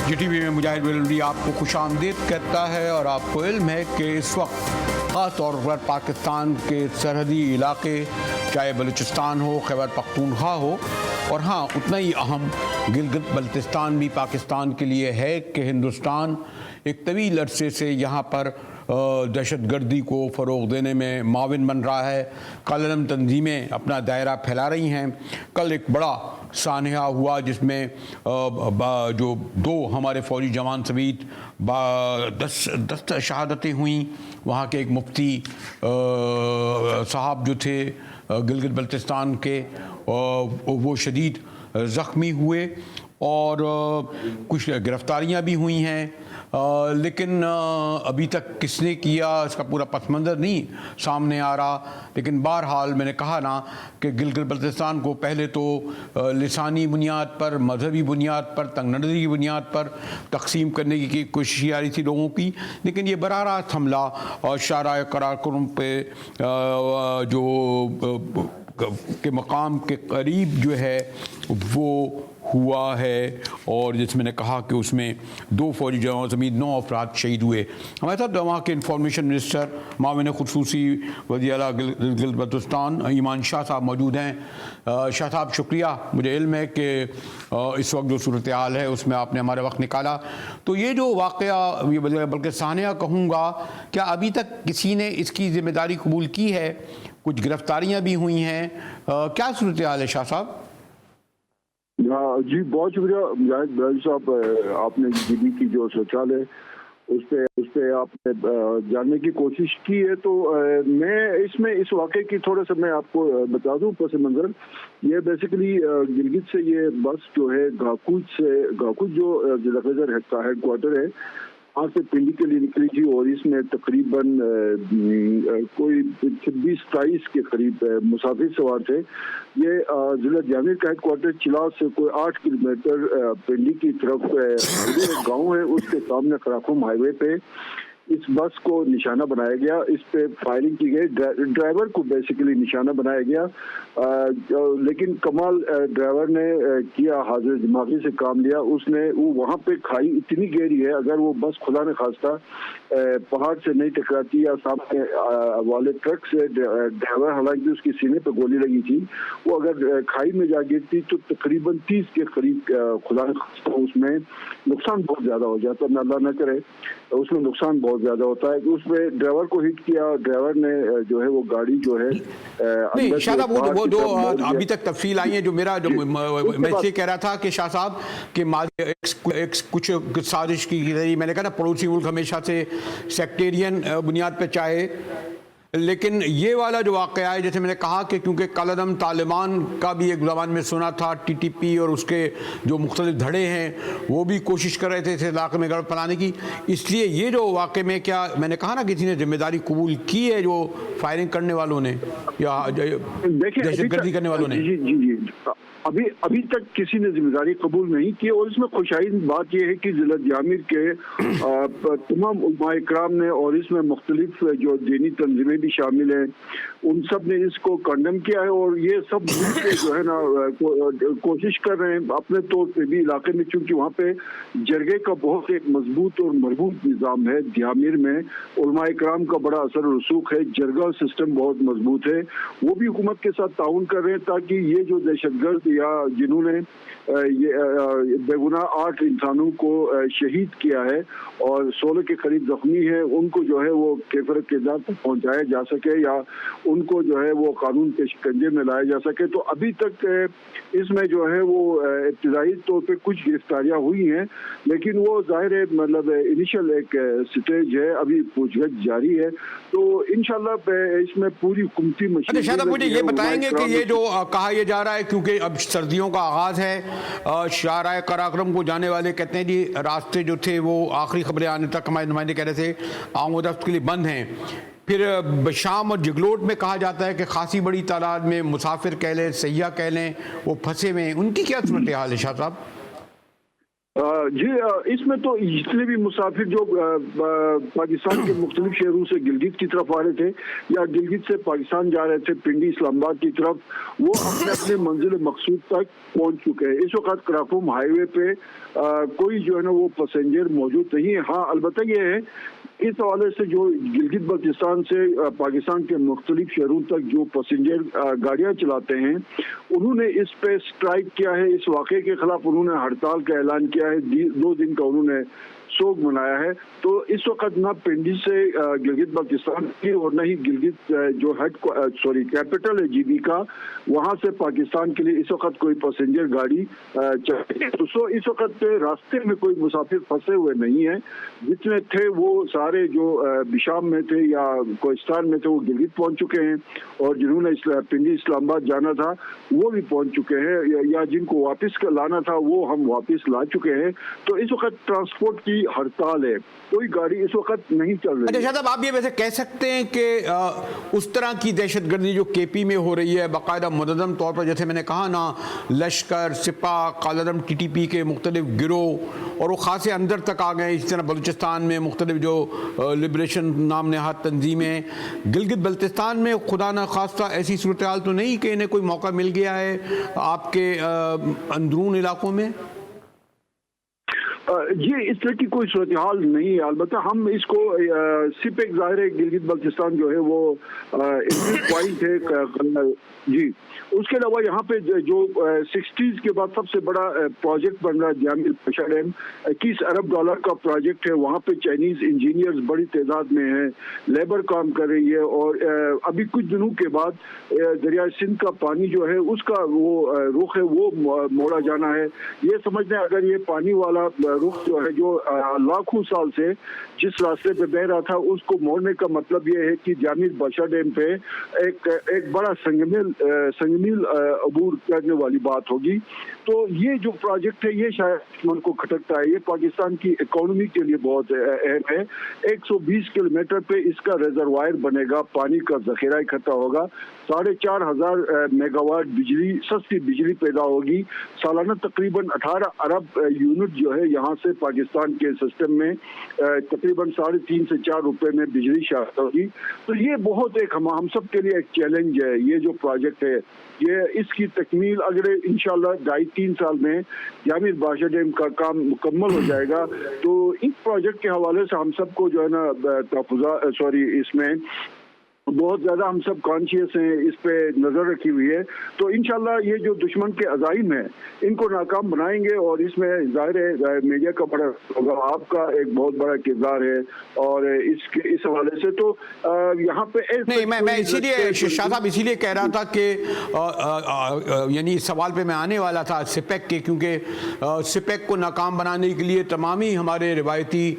جی T V میں مجاہد بریلوی آپ کو خوش آمدید کہتا ہے، اور آپ کو علم ہے کہ اس وقت خاص طور پر پاکستان کے سرحدی علاقے، چاہے بلوچستان ہو، خیبر پختونخوا ہو، اور ہاں اتنا ہی اہم گلگت بلتستان بھی پاکستان کے لیے ہے کہ ہندوستان ایک طویل عرصے سے یہاں پر دہشت گردی کو فروغ دینے میں معاون بن رہا ہے۔ کالعلم تنظیمیں اپنا دائرہ پھیلا رہی ہیں۔ کل ایک بڑا سانحہ ہوا جس میں جو 2 ہمارے فوجی جوان سمیت 10 شہادتیں ہوئیں۔ وہاں کے ایک مفتی صاحب جو تھے گلگت بلتستان کے، وہ شدید زخمی ہوئے، اور کچھ گرفتاریاں بھی ہوئی ہیں، لیکن ابھی تک کس نے کیا اس کا پورا پس منظر نہیں سامنے آ رہا۔ لیکن بہرحال میں نے کہا نا کہ گلگت بلتستان کو پہلے تو لسانی بنیاد پر، مذہبی بنیاد پر، تنگ نظری کی بنیاد پر تقسیم کرنے کی کوشش آ رہی تھی لوگوں کی، لیکن یہ براہ راست حملہ اور شاہراہ قراقرم پہ جو کے مقام کے قریب جو ہے وہ ہوا ہے، اور جس میں نے کہا کہ اس میں 2 فوجی جوان سمیت 9 افراد شہید ہوئے۔ ہمارے ساتھ وہاں کے انفارمیشن منسٹر معاون خصوصی وزیر اعلیٰ گلگت بلتستان ایمان شاہ صاحب موجود ہیں۔ شاہ صاحب شکریہ، مجھے علم ہے کہ اس وقت جو صورتحال ہے اس میں آپ نے ہمارا وقت نکالا۔ تو یہ جو واقعہ، بلکہ سانحہ کہوں گا، کیا ابھی تک کسی نے اس کی ذمہ داری قبول کی ہے؟ کچھ گرفتاریاں بھی ہوئی ہیں، کیا صورتحال ہے شاہ صاحب؟ جی بہت شکریہ مجاہد بریلوی صاحب، آپ نے جی بی کی جو صورتحال ہے اس پہ آپ نے جاننے کی کوشش کی ہے۔ تو میں اس واقعے کی تھوڑا سا میں آپ کو بتا دوں پس منظر۔ یہ بیسیکلی گلگت سے یہ بس جو ہے گاکوچ جو ضلع خیبر ہیڈ کوارٹر ہے، وہاں سے پنڈی کے لیے نکلی تھی، اور اس میں تقریباً کوئی 26-27 کے قریب مسافر سوار تھے۔ یہ ضلع جامیر کا ہیڈ کوارٹر چلاس سے کوئی 8 کلومیٹر پنڈی کی طرف گاؤں ہے، اس کے سامنے قراقرم ہائی وے پہ اس بس کو نشانہ بنایا گیا۔ اس پہ فائرنگ کی گئی، ڈرائیور کو بیسیکلی نشانہ بنایا گیا، لیکن کمال ڈرائیور نے کیا، حاضر دماغی سے کام لیا۔ اس نے وہاں پہ کھائی اتنی گہری ہے، اگر وہ بس خدا نہ خواستہ پہاڑ سے نہیں ٹکراتی یا سامنے والے ٹرک سے، ڈرائیور حالانکہ اس کی سینے پہ گولی لگی تھی، وہ اگر کھائی میں جا گرتی تو تقریباً 30 کے قریب خدا نہ خواستہ اس میں نقصان بہت زیادہ ہو جاتا، اللہ نہ کرے اس میں نقصان بہت زیادہ ہوتا ہے۔ اس میں ڈرائیور کو ہٹ کیا، ڈرائیور نے جو ہے وہ گاڑی جو ہے نہیں شاہ صاحب، وہ جو ابھی تک تفصیل آئی ہیں، جو میرا میں اس لیے کہہ رہا تھا کہ شاہ صاحب کہ کچھ سازش کی گئی، میں نے کہا نا پڑوسی ملک ہمیشہ سے سیکٹیرین بنیاد پہ چاہے، لیکن یہ والا جو واقعہ ہے، جیسے میں نے کہا کہ کیونکہ کالعلم طالبان کا بھی ایک زبان میں سنا تھا، ٹی ٹی پی اور اس کے جو مختلف دھڑے ہیں وہ بھی کوشش کر رہے تھے اس علاقے میں گڑھ پھیلانے کی، اس لیے یہ جو واقعے میں کیا میں نے کہا نا کسی نے ذمہ داری قبول کی ہے، جو فائرنگ کرنے والوں نے یا دہشت گردی کرنے والوں نے؟ جی ابھی تک کسی نے ذمہ داری قبول نہیں کی، اور اس میں خوشائن بات یہ ہے کہ ضلع جامیر کے تمام علماء اکرام نے، اور اس میں مختلف جو دینی تنظیمیں بھی شامل ہیں، ان سب نے اس کو کنڈم کیا ہے، اور یہ سب جو ہے نا کوشش کر رہے ہیں اپنے طور پہ بھی علاقے میں، چونکہ وہاں پہ جرگے کا بہت ایک مضبوط اور مربوط نظام ہے۔ جامیر میں علماء اکرام کا بڑا اثر و رسوخ ہے، جرگہ سسٹم بہت مضبوط ہے، وہ بھی حکومت کے ساتھ تعاون کر رہے ہیں تاکہ یہ جو دہشت گرد یا جنہوں نے بے گناہ 8 انسانوں کو شہید کیا ہے اور 16 کے قریب زخمی ہیں، ان کو جو ہے وہ کیفرت کے دار تک پہنچایا جا سکے، یا ان کو جو ہے وہ قانون کے شکنجے میں لایا جا سکے۔ تو ابھی تک اس میں جو ہے وہ ابتدائی طور پہ کچھ گرفتاریاں ہوئی ہیں، لیکن وہ ظاہر ہے مطلب انیشل ایک سٹیج ہے، ابھی پوچھ گچھ جاری ہے، تو انشاءاللہ اس میں پوری حکومتی اچھا شاید مجھے یہ بتائیں گے کہ یہ جو کہا یہ جا رہا ہے کیونکہ اب سردیوں کا آغاز ہے، شاہراہ قراقرم کو جانے والے کہتے ہیں جی راستے جو تھے وہ آخری خبریں آنے تک ہمارے نمائندے کہہ رہے تھے آمد و رفت کے لیے بند ہیں، پھر شام اور جگلوٹ میں کہا جاتا ہے کہ خاصی بڑی تعداد میں مسافر کہہ لیں، سیاح کہہ لیں، وہ پھنسے ہوئے ہیں، ان کی کیا صورتحال ہے شاہ صاحب؟ جی اس میں تو جتنے بھی مسافر جو پاکستان کے مختلف شہروں سے گلگت کی طرف آ رہے تھے یا گلگت سے پاکستان جا رہے تھے پنڈی اسلام آباد کی طرف وہ اپنے اپنے منزل مقصود تک پہنچ چکے ہیں. اس وقت کراکوم ہائی وے پہ کوئی جو ہے نا وہ پیسنجر موجود نہیں ہے. ہاں البتہ یہ ہے اس حوالے سے جو گلگت بلتستان سے پاکستان کے مختلف شہروں تک جو پیسنجر گاڑیاں چلاتے ہیں انہوں نے اس پہ اسٹرائک کیا ہے. اس واقعے کے خلاف انہوں نے ہڑتال کا اعلان کیا ہے. 2 دن کا انہوں نے سوگ منایا ہے. تو اس وقت نہ پنڈی سے گلگت بلتستان کی اور نہ ہی گلگت جو کیپٹل ہے جی بی کا وہاں سے پاکستان کے لیے اس وقت کوئی پیسنجر گاڑی چلے. تو اس وقت راستے میں کوئی مسافر پھنسے ہوئے نہیں ہیں. جتنے تھے وہ سارے جو بشام میں تھے یا کوہستان میں تھے وہ گلگت پہنچ چکے ہیں اور جنہوں نے پنڈی اسلام آباد جانا تھا وہ بھی پہنچ چکے ہیں یا جن کو واپس لانا تھا وہ ہم واپس لا چکے ہیں. تو اس وقت ٹرانسپورٹ کی ہڑتال ہے, کوئی گاڑی اس وقت نہیں چل رہی. اچھا صاحب آپ یہ ویسے کہہ سکتے ہیں کہ اس طرح کی دہشت گردی جو کے پی میں ہو رہی ہے باقاعدہ منظم طور پر, جیسے میں نے کہا نا لشکر سپاہ کالعدم ٹی ٹی پی کے مختلف گروہ اور وہ خاصے اندر تک آ گئے, اس طرح بلوچستان میں مختلف جو لبریشن نام نہاد تنظیمیں, گلگت بلتستان میں خدا نخواستہ ایسی صورتحال تو نہیں کہ انہیں کوئی موقع مل گیا ہے آپ کے اندرون علاقوں میں؟ جی اس طرح کی کوئی صورتحال نہیں ہے. البتہ ہم اس کو سپیک ظاہر ہے گلگت بلتستان جو ہے وہ پوائنٹ ہے جی. اس کے علاوہ یہاں پہ جو 60s کے بعد سب سے بڑا پروجیکٹ بن رہا ہے جامع بشا ڈیم, $21 ارب کا پروجیکٹ ہے. وہاں پہ چائنیز انجینئرز بڑی تعداد میں ہیں, لیبر کام کر رہی ہے اور ابھی کچھ دنوں کے بعد دریائے سندھ کا پانی جو ہے اس کا وہ رخ ہے وہ موڑا جانا ہے. یہ سمجھ لیں اگر یہ پانی والا رخ جو ہے جو لاکھوں سال سے جس راستے پہ بہ رہا تھا اس کو موڑنے کا مطلب یہ ہے کہ جامع بشا ڈیم پہ ایک بڑا سنگمیل عبور کرنے والی بات ہوگی. تو یہ جو پروجیکٹ ہے یہ شاید دشمن کو کھٹکتا ہے. یہ پاکستان کی اکانومی کے لیے بہت اہم ہے. 120 کلومیٹر پہ اس کا ریزروائر بنے گا, پانی کا ذخیرہ اکٹھا ہوگا, 4,500 میگا واٹ بجلی سستی بجلی پیدا ہوگی. سالانہ تقریباً 18 ارب یونٹ جو ہے یہاں سے پاکستان کے سسٹم میں تقریباً 3.5 سے 4 روپے میں بجلی شامل ہوگی. تو یہ بہت ایک ہم سب کے لیے ایک چیلنج ہے. یہ جو پروجیکٹ ہے یہ اس کی تکمیل اگر انشاءاللہ 2.5-3 سال میں جامع بشا ڈیم کا کام مکمل ہو جائے گا تو اس پروجیکٹ کے حوالے سے ہم سب کو جو ہے نا اس میں بہت زیادہ ہم سب کانشیس ہیں, اس پہ نظر رکھی ہوئی ہے. تو انشاءاللہ یہ جو دشمن کے عزائم ہیں ان کو ناکام بنائیں گے اور اس میں ظاہر ہے میڈیا کا بڑا ہوگا, آپ کا ایک بہت بڑا کردار ہے اور اس حوالے سے تو یہاں پہ نہیں میں اسی لیے شاہ صاحب اسی لیے کہہ رہا تھا کہ یعنی اس سوال پہ میں آنے والا تھا سپیک کے, کیونکہ سپیک کو ناکام بنانے کے لیے تمام ہی ہمارے روایتی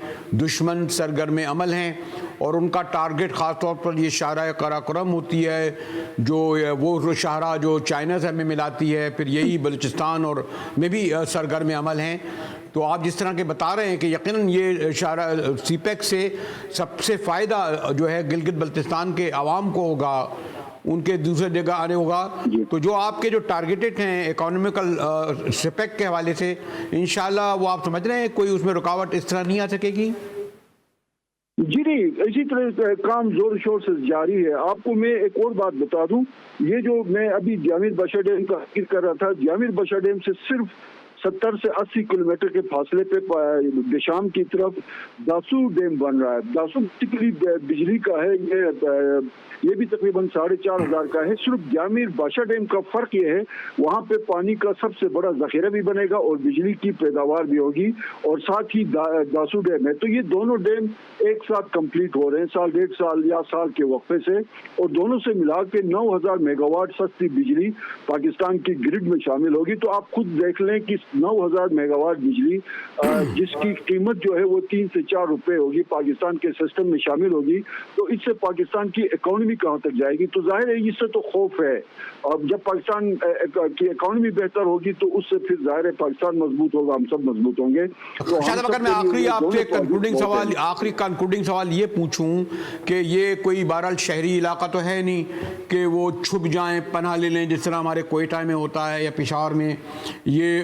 دشمن سرگرم عمل ہیں اور ان کا ٹارگٹ خاص طور پر یہ شاہراہ قراقرم ہوتی ہے جو وہ شاہراہ جو چائنا سے ہمیں ملاتی ہے, پھر یہی بلوچستان اور میں بھی سرگرم عمل ہیں. تو آپ جس طرح کے بتا رہے ہیں کہ یقیناً یہ شاہراہ سی پیک سے سب سے فائدہ جو ہے گلگت بلتستان کے عوام کو ہوگا, ان کے دوسرے جگہ آنے ہوگا. تو جو آپ کے جو ٹارگیٹڈ ہیں اکانومیکل سپیک کے حوالے سے انشاءاللہ وہ آپ سمجھ رہے ہیں کوئی اس میں رکاوٹ اس طرح نہیں آ سکے گی؟ جی نہیں, اسی طرح کام زور شور سے جاری ہے. آپ کو میں ایک اور بات بتا دوں, یہ جو میں ابھی جامع بشا ڈیم کا ذکر کر رہا تھا, جامع بشا ڈیم سے صرف 70 سے 80 کلومیٹر کے فاصلے پہ بشام کی طرف داسو ڈیم بن رہا ہے. داسو بجلی کا ہے, یہ بھی تقریباً 4,500 کا ہے. صرف جامع بشا ڈیم کا فرق یہ ہے وہاں پہ پانی کا سب سے بڑا ذخیرہ بھی بنے گا اور بجلی کی پیداوار بھی ہوگی اور ساتھ ہی داسو ڈیم ہے. تو یہ دونوں ڈیم ایک ساتھ کمپلیٹ ہو رہے ہیں 1.5 سال یا سال کے وقفے سے, اور دونوں سے ملا کے 9,000 میگا واٹ سستی بجلی پاکستان کی گرڈ میں شامل ہوگی. تو آپ خود دیکھ لیں کہ 9,000 میگا واٹ بجلی جس کی قیمت جو ہے وہ 3 سے 4 روپے ہوگی پاکستان کے سسٹم میں شامل ہوگی. تو اس سے پاکستان کی اکانومی کہاں تک جائے گی؟ تو ظاہر ہے اس سے تو خوف ہے, اور جب پاکستان کی اکانومی بہتر ہوگی تو اس سے پھر ظاہر ہے پاکستان مضبوط ہوگا, ہم سب مضبوط ہوں گے. شاید اگر میں آخری آپ سے کنکلوڈنگ سوال یہ پوچھوں کہ یہ کوئی بہرحال شہری علاقہ تو ہے نہیں کہ وہ چھپ جائیں پناہ لے لیں جس طرح ہمارے کوئٹہ میں ہوتا ہے یا پشاور میں, یہ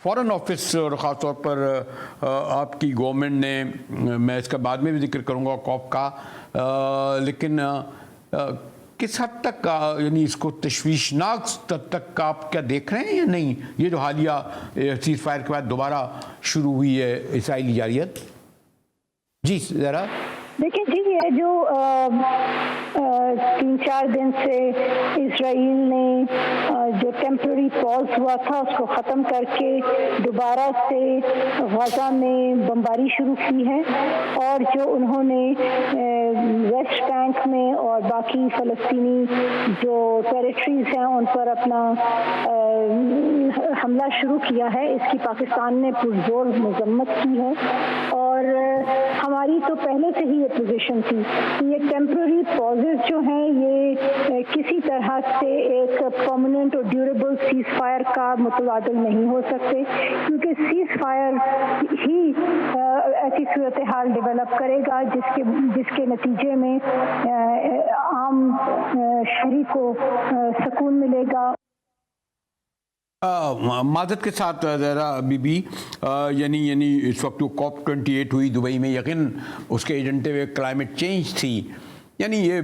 فورن آفس اور خاص طور پر آپ کی گورنمنٹ نے، میں اس کا بعد میں بھی ذکر کروں گا کوپ کا، لیکن کس حد تک یعنی اس کو تشویشناک حد تک آپ کیا دیکھ رہے ہیں یا نہیں، یہ جو حالیہ سیز فائر کے بعد دوبارہ شروع ہوئی ہے اسرائیلی جارحیت؟ جی ذرا دیکھیں جی، یہ جو 3-4 دن سے اسرائیل نے جو ٹیمپرری پاز ہوا تھا اس کو ختم کر کے دوبارہ سے غزہ میں بمباری شروع کی ہے، اور جو انہوں نے ویسٹ بینک میں اور باقی فلسطینی جو ٹیریٹریز ہیں ان پر اپنا حملہ شروع کیا ہے، اس کی پاکستان نے پرزور مذمت کی ہے، اور ہماری تو پہلے سے ہی یہ پوزیشن تھی کہ یہ ٹیمپرری پازز جو ہیں یہ کسی طرح سے ایک پرماننٹ اور ڈیوریبل سیز فائر کا متبادل نہیں ہو سکتے، کیونکہ سیز فائر ہی ایسی صورتحال ڈیولپ کرے گا جس کے نتیجے میں عام شہری کو سکون ملے گا۔ معذرت کے ساتھ ذرا ابھی یعنی اس وقت جو COP 28 ہوئی دبئی میں، یقین اس کے ایجنڈے میں کلائمیٹ چینج تھی، یعنی یہ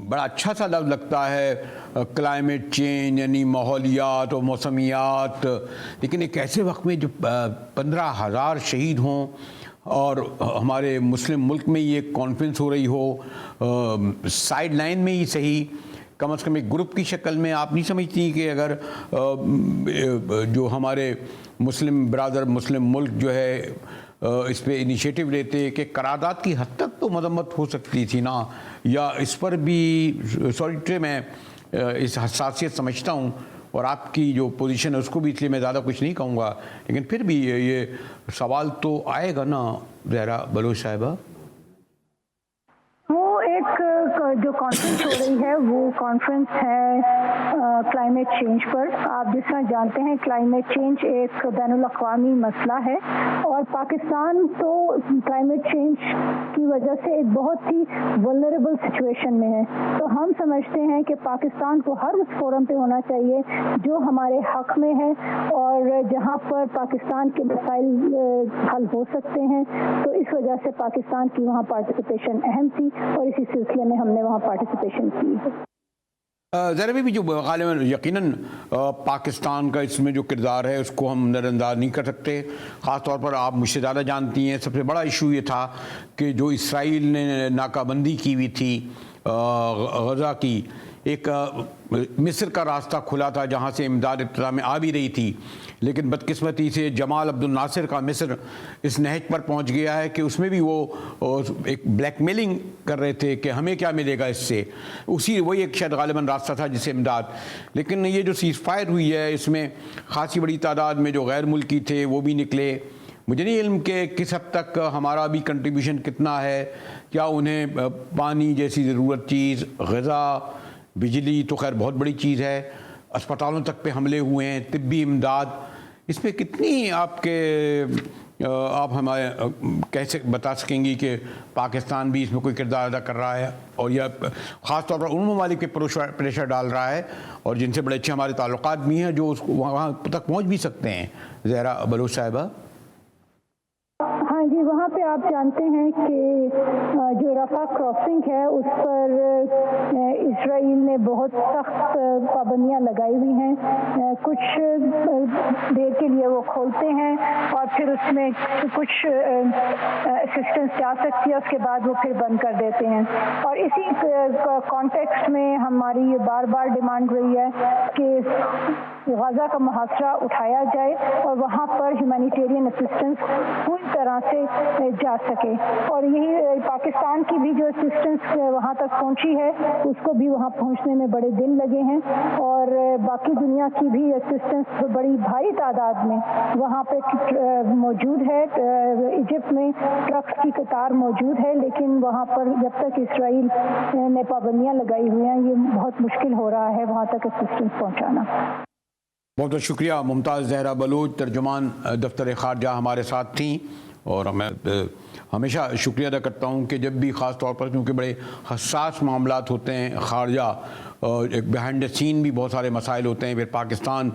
بڑا اچھا سا لفظ لگتا ہے کلائمیٹ چینج، یعنی ماحولیات اور موسمیات، لیکن ایک ایسے وقت میں جو 15,000 شہید ہوں اور ہمارے مسلم ملک میں یہ کانفرنس ہو رہی ہو سائیڈ لائن میں ہی صحیح، کم از کم ایک گروپ کی شکل میں، آپ نہیں سمجھتی کہ اگر جو ہمارے مسلم برادر مسلم ملک جو ہے اس پہ انیشیٹو لیتے کہ قرارداد کی حد تک تو مذمت ہو سکتی تھی نا، یا اس پر بھی سوری میں اس حساسیت سمجھتا ہوں، اور آپ کی جو پوزیشن ہے اس کو بھی اس لیے میں زیادہ کچھ نہیں کہوں گا، لیکن پھر بھی یہ سوال تو آئے گا نا زہرا بلوچ صاحبہ؟ جو کانفرنس ہو رہی ہے وہ کانفرنس ہے کلائمیٹ چینج پر۔ آپ جس طرح جانتے ہیں کلائمیٹ چینج ایک بین الاقوامی مسئلہ ہے، اور پاکستان تو کلائمیٹ چینج کی وجہ سے ایک بہت ہی ولنریبل سچویشن میں ہے، تو ہم سمجھتے ہیں کہ پاکستان کو ہر اس فورم پہ ہونا چاہیے جو ہمارے حق میں ہے، اور جہاں پر پاکستان کے مسائل حل ہو سکتے ہیں، تو اس وجہ سے پاکستان کی وہاں پارٹیسپیشن اہم تھی، اور اسی سلسلے میں ہم نے وہاں پارٹیسپیشن کی۔ ذرا بھی جو غالباً یقیناً پاکستان کا اس میں جو کردار ہے اس کو ہم نظر انداز نہیں کر سکتے، خاص طور پر آپ مجھ سے زیادہ جانتی ہیں، سب سے بڑا ایشو یہ تھا کہ جو اسرائیل نے ناکہ بندی کی ہوئی تھی غزہ کی، ایک مصر کا راستہ کھلا تھا جہاں سے امداد ابتدا میں آ بھی رہی تھی، لیکن بدقسمتی سے جمال عبد الناصر کا مصر اس نہج پر پہنچ گیا ہے کہ اس میں بھی وہ ایک بلیک میلنگ کر رہے تھے کہ ہمیں کیا ملے گا اس سے، وہی ایک شاید غالباً راستہ تھا جسے امداد، لیکن یہ جو سیز فائر ہوئی ہے اس میں خاصی بڑی تعداد میں جو غیر ملکی تھے وہ بھی نکلے، مجھے نہیں علم کہ کس حد تک ہمارا بھی کنٹریبیوشن کتنا ہے، کیا انہیں پانی جیسی ضرورت چیز، غذا، بجلی تو خیر بہت بڑی چیز ہے، اسپتالوں تک پہ حملے ہوئے ہیں، طبی امداد، اس پہ کتنی آپ ہمیں کیسے بتا سکیں گی کہ پاکستان بھی اس میں کوئی کردار ادا کر رہا ہے، اور یہ خاص طور پر ان ممالک پہ پریشر ڈال رہا ہے اور جن سے بڑے اچھے ہمارے تعلقات بھی ہیں جو اس کو وہاں تک پہنچ بھی سکتے ہیں؟ زہرا بلوچ صاحبہ جی، وہاں پہ آپ جانتے ہیں کہ جو رفح کراسنگ ہے اس پر اسرائیل نے بہت سخت پابندیاں لگائی ہوئی ہیں، کچھ دیر کے لیے وہ کھولتے ہیں اور پھر اس میں کچھ اسسٹنس جا سکتی ہے، اس کے بعد وہ پھر بند کر دیتے ہیں، اور اسی کانٹیکسٹ میں ہماری یہ بار بار ڈیمانڈ رہی ہے کہ غزہ کا محاصرہ اٹھایا جائے اور وہاں پر ہیومینیٹیرین اسسٹنس پوری طرح سے جا سکے، اور یہی پاکستان کی بھی جو اسسٹنس وہاں تک پہنچی ہے اس کو بھی وہاں پہنچنے میں بڑے دن لگے ہیں، اور باقی دنیا کی بھی اسسٹنس بڑی بھاری تعداد میں وہاں پہ موجود ہے، ایجپٹ میں ٹرکس کی قطار موجود ہے، لیکن وہاں پر جب تک اسرائیل نے پابندیاں لگائی ہوئی ہیں یہ بہت مشکل ہو رہا ہے وہاں تک اسسٹنس پہنچانا۔ بہت بہت شکریہ ممتاز زہرا بلوچ، ترجمان دفتر خارجہ ہمارے ساتھ تھیں، اور میں ہمیشہ شکریہ ادا کرتا ہوں کہ جب بھی خاص طور پر کیونکہ بڑے حساس معاملات ہوتے ہیں خارجہ ایک بیہائنڈ دا سین بھی بہت سارے مسائل ہوتے ہیں، پھر پاکستان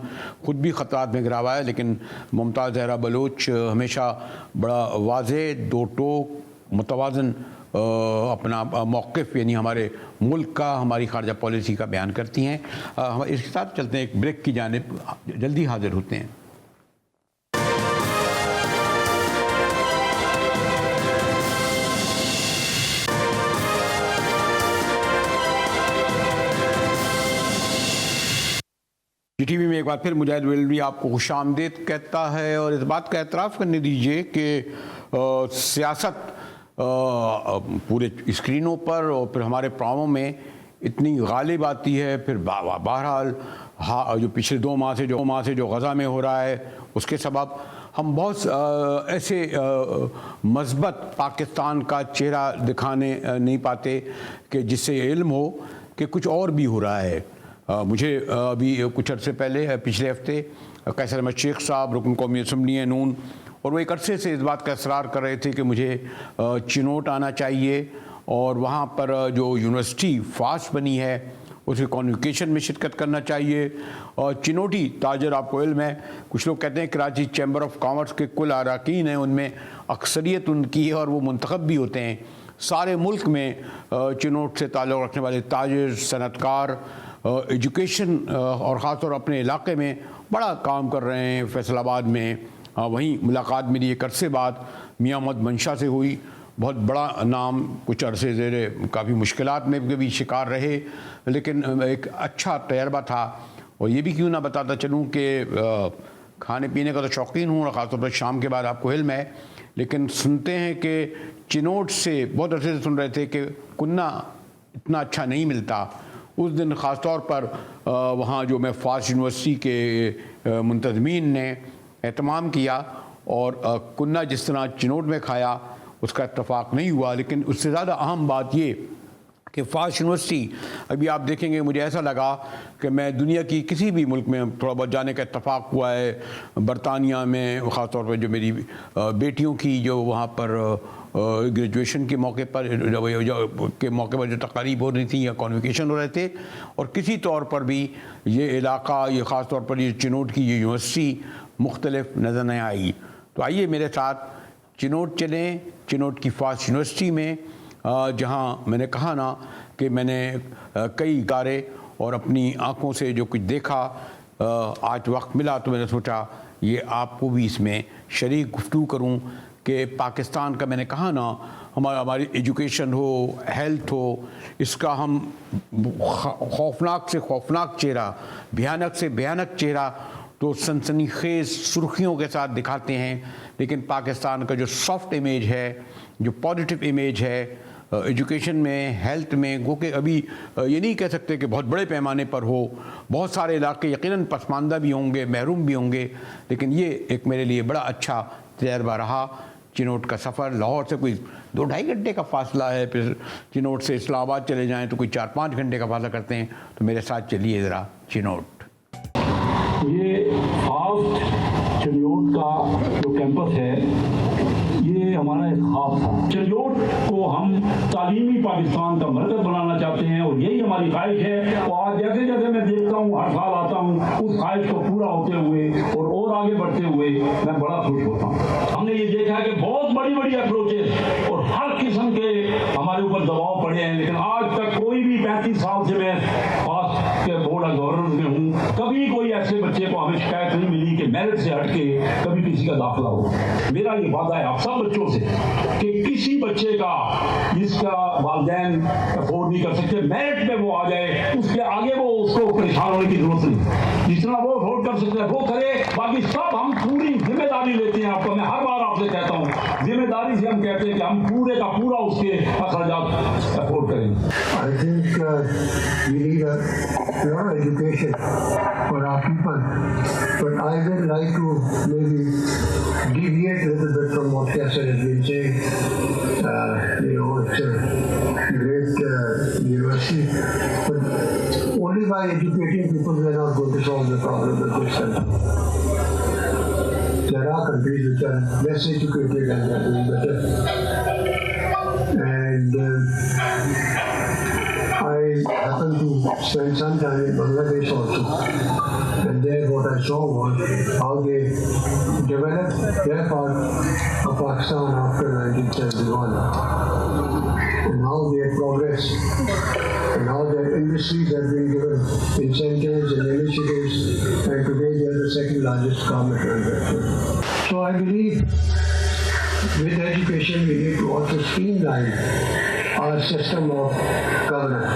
خود بھی خطرات میں گرا ہوا ہے، لیکن ممتاز زہرا بلوچ ہمیشہ بڑا واضح دو ٹوک متوازن اپنا موقف یعنی ہمارے ملک کا ہماری خارجہ پالیسی کا بیان کرتی ہیں۔ اس کے ساتھ چلتے ہیں ایک بریک کی جانب، جلدی حاضر ہوتے ہیں۔ جی ٹی وی میں ایک بار پھر مجاہد ویلوی آپ کو خوش آمدید کہتا ہے، اور اس بات کا اعتراف کرنے دیجئے کہ سیاست پورے اسکرینوں پر اور پھر ہمارے پروگراموں میں اتنی غالب آتی ہے، پھر بہرحال جو پچھلے 2 ماہ سے جو غزہ میں ہو رہا ہے اس کے سبب ہم بہت ایسے مثبت پاکستان کا چہرہ دکھانے نہیں پاتے کہ جس سے علم ہو کہ کچھ اور بھی ہو رہا ہے۔ مجھے ابھی کچھ عرصے پہلے پچھلے ہفتے قیصر احمد شیخ صاحب رکن قومی اسمبلی نون، اور وہ ایک عرصے سے اس بات کا اصرار کر رہے تھے کہ مجھے چنوٹ آنا چاہیے، اور وہاں پر جو یونیورسٹی فاس بنی ہے اس کی کانوکیشن میں شرکت کرنا چاہیے۔ اور چنوٹی تاجر، آپ کو علم ہے، کچھ لوگ کہتے ہیں کراچی چیمبر آف کامرس کے کل اراکین ہیں ان میں اکثریت ان کی ہے اور وہ منتخب بھی ہوتے ہیں۔ سارے ملک میں چنوٹ سے تعلق رکھنے والے تاجر، صنعت کار ایجوکیشن اور خاص طور اپنے علاقے میں بڑا کام کر رہے ہیں۔ فیصل آباد میں وہیں ملاقات میری ایک عرصے بعد میاں محمد منشا سے ہوئی، بہت بڑا نام، کچھ عرصے زیر کافی مشکلات میں بھی شکار رہے، لیکن ایک اچھا تجربہ تھا۔ اور یہ بھی کیوں نہ بتاتا چلوں کہ کھانے پینے کا تو شوقین ہوں، اور خاص طور پر شام کے بعد آپ کو علم ہے، لیکن سنتے ہیں کہ چنوٹ سے بہت عرصے سے سن رہے تھے کہ کنہ اتنا اچھا نہیں ملتا۔ اس دن خاص طور پر وہاں جو میں فاس یونیورسٹی کے منتظمین نے اہتمام کیا، اور کنہ جس طرح چنوٹ میں کھایا اس کا اتفاق نہیں ہوا۔ لیکن اس سے زیادہ اہم بات یہ کہ فاس یونیورسٹی، ابھی آپ دیکھیں گے مجھے ایسا لگا کہ میں دنیا کی کسی بھی ملک میں تھوڑا بہت جانے کا اتفاق ہوا ہے، برطانیہ میں خاص طور پر جو میری بیٹیوں کی جو وہاں پر گریجویشن کے موقع پر جو تقریب ہو رہی تھی یا کانوکیشن ہو رہے تھے، اور کسی طور پر بھی یہ علاقہ، یہ خاص طور پر یہ چنوٹ کی یہ یونیورسٹی مختلف نظر نہیں آئی۔ تو آئیے میرے ساتھ چنوٹ چلیں، چنوٹ کی فاس یونیورسٹی میں، جہاں میں نے کہا نا کہ میں نے کئی ادارے اور اپنی آنکھوں سے جو کچھ دیکھا، آج وقت ملا تو میں نے سوچا یہ آپ کو بھی اس میں شریک گفتگو کروں کہ پاکستان کا، میں نے کہا نا، ہماری ایجوکیشن ہو، ہیلتھ ہو، اس کا ہم خوفناک سے خوفناک چہرہ، بھیانک سے بھیانک چہرہ تو سنسنی خیز سرخیوں کے ساتھ دکھاتے ہیں، لیکن پاکستان کا جو سافٹ امیج ہے، جو پازیٹیو امیج ہے ایجوکیشن میں، ہیلتھ میں، گو کہ ابھی یہ نہیں کہہ سکتے کہ بہت بڑے پیمانے پر ہو، بہت سارے علاقے یقیناً پسماندہ بھی ہوں گے، محروم بھی ہوں گے، لیکن یہ ایک میرے لیے بڑا اچھا تجربہ رہا۔ چنوٹ کا سفر، لاہور سے کوئی 2-2.5 گھنٹے کا فاصلہ ہے، پھر چنوٹ سے اسلام آباد چلے جائیں تو کوئی 4-5 گھنٹے کا فاصلہ کرتے ہیں، تو میرے ساتھ چلیے ذرا چنوٹ۔ یہ فاسٹ چنوٹ کا جو کیمپس ہے یہ ہمارا ایک خواب تھا۔ چنوٹ کو ہم تعلیمی پاکستان کا مرکز بنانا چاہتے ہیں، اور یہی ہماری خواہش ہے، اور آج جیسے جیسے میں دیکھتا ہوں، ہر سال آتا ہوں، اس خواہش کو پورا ہوتے ہوئے اور آگے بڑھتے ہوئے میں بڑا خوش ہوتا ہوں۔ ہم نے یہ دیکھا کہ بہت بڑی بڑی اپروچز اور ہر قسم کے ہمارے اوپر دباؤ پڑے ہیں، لیکن آج تک کوئی بھی 35 سال سے میں فاسٹ کے بورڈ آف گورننس میں ہوں، کبھی کوئی ایسے بچے کو ہمیں شکایت نہیں ملی کہ میرٹ سے ہٹ کے کبھی کسی کا داخلہ ہو۔ میرا یہ وعدہ ہے آپ سب بچوں سے کہ کسی بچے کا جس کا والدین افورڈ نہیں کر سکتے، میرٹ میں وہ آ جائے، اس کے آگے وہ اس کو پریشان ہونے کی ضرورت نہیں، جس طرح وہ افورڈ کر سکتے ہیں وہ کرے۔ باقی سب ہم پوری ذمہ داری لیتے ہیں، آپ کو میں ہر بار آپ سے کہتا ہوں، ذمہ داری سے ہم کہتے ہیں کہ ہم پورے کا پورا اس کے اخراجات افورڈ کریں گے۔ I think we need a lot of education for our people, but I would like to maybe deviate a little bit from what Kaisar has been saying. It's a great university, but only by educating people we are not going to solve the problem of this country. There are countries which are less educated and are doing better. And I happened to spend some time in Bangladesh also. And there what I saw was how they developed their part of Pakistan after 1971. And how they have progressed. And how their industries have been given incentives and initiatives. And today they are the second largest garment manufacturer. So I believe with education we need to also streamline our system of governance.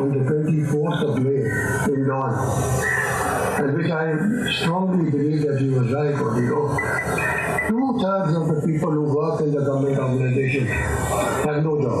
on the 24th of May in Dawn, and which I strongly believe that he was right or he wrong. 2/3 of the people who work in the government organization have no job.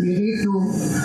we need to,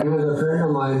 he was a friend of mine,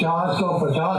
450